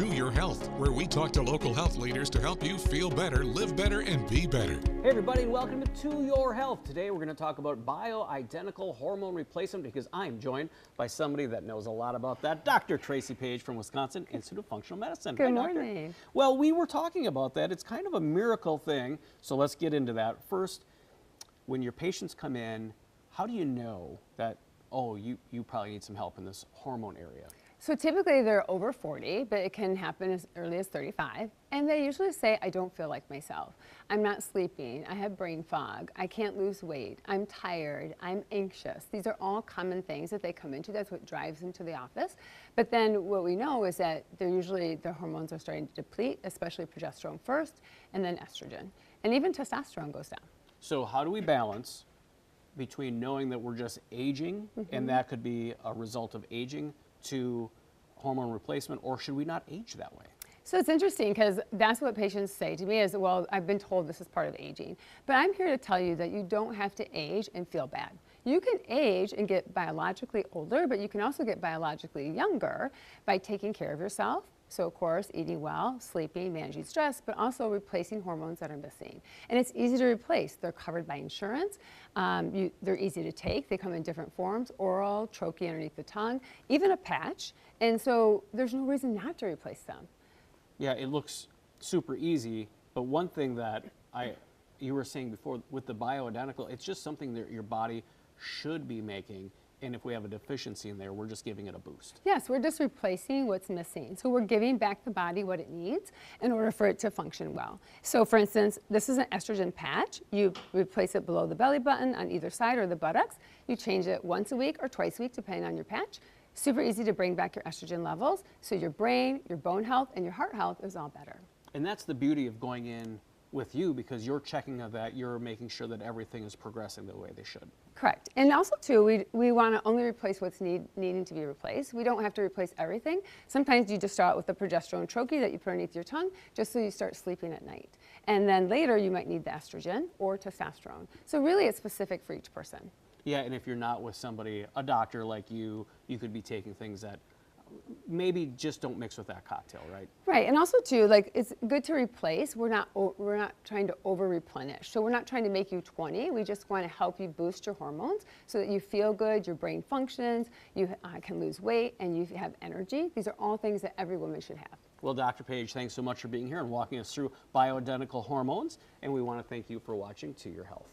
To Your Health, where we talk to local health leaders to help you feel better, live better, and be better. Hey everybody, and welcome to Your Health. Today we're going to talk about bioidentical hormone replacement because I'm joined by somebody that knows a lot about that, Dr. Tracy Page from Wisconsin Institute of Functional Medicine. Good Hi, doctor. morning. Well, we were talking about that. It's kind of a miracle thing, so let's get into that. First, when your patients come in, how do you know that, oh, you probably need some help in this hormone area? So typically they're over 40, but it can happen as early as 35. And they usually say, I don't feel like myself. I'm not sleeping. I have brain fog. I can't lose weight. I'm tired. I'm anxious. These are all common things that they come into. That's what drives them to the office. But then what we know is that their hormones are starting to deplete, especially progesterone first, and then estrogen. And even testosterone goes down. So how do we balance between knowing that we're just aging, and that could be a result of aging, to hormone replacement, or should we not age that way? So it's interesting because that's what patients say to me is, well, I've been told this is part of aging. But I'm here to tell you that you don't have to age and feel bad. You can age and get biologically older, but you can also get biologically younger by taking care of yourself. So of course, eating well, sleeping, managing stress, but also replacing hormones that are missing. And it's easy to replace. They're covered by insurance. They're easy to take. They come in different forms, oral, troche underneath the tongue, even a patch. And so there's no reason not to replace them. Yeah, it looks super easy, but one thing that you were saying before with the bioidentical, it's just something that your body should be making. And if we have a deficiency in there, we're just giving it a boost. Yes, we're just replacing what's missing. So we're giving back the body what it needs in order for it to function well. So for instance, this is an estrogen patch. You replace it below the belly button on either side or the buttocks. You change it once a week or twice a week, depending on your patch. Super easy to bring back your estrogen levels. So your brain, your bone health, and your heart health is all better. And that's the beauty of going in with you, because you're checking of that, you're making sure that everything is progressing the way they should. Correct. And also too, we want to only replace what's needing to be replaced. We don't have to replace everything. Sometimes you just start out with the progesterone troche that you put underneath your tongue just so you start sleeping at night. And then later you might need the estrogen or testosterone. So really it's specific for each person. Yeah, and if you're not with somebody, a doctor like you could be taking things that maybe just don't mix with that cocktail, right? Right, and also too, like it's good to replace. We're not trying to over replenish. So we're not trying to make you 20. We just want to help you boost your hormones so that you feel good, your brain functions, you can lose weight, and you have energy. These are all things that every woman should have. Well, Dr. Page, thanks so much for being here and walking us through bioidentical hormones, and we want to thank you for watching To Your Health.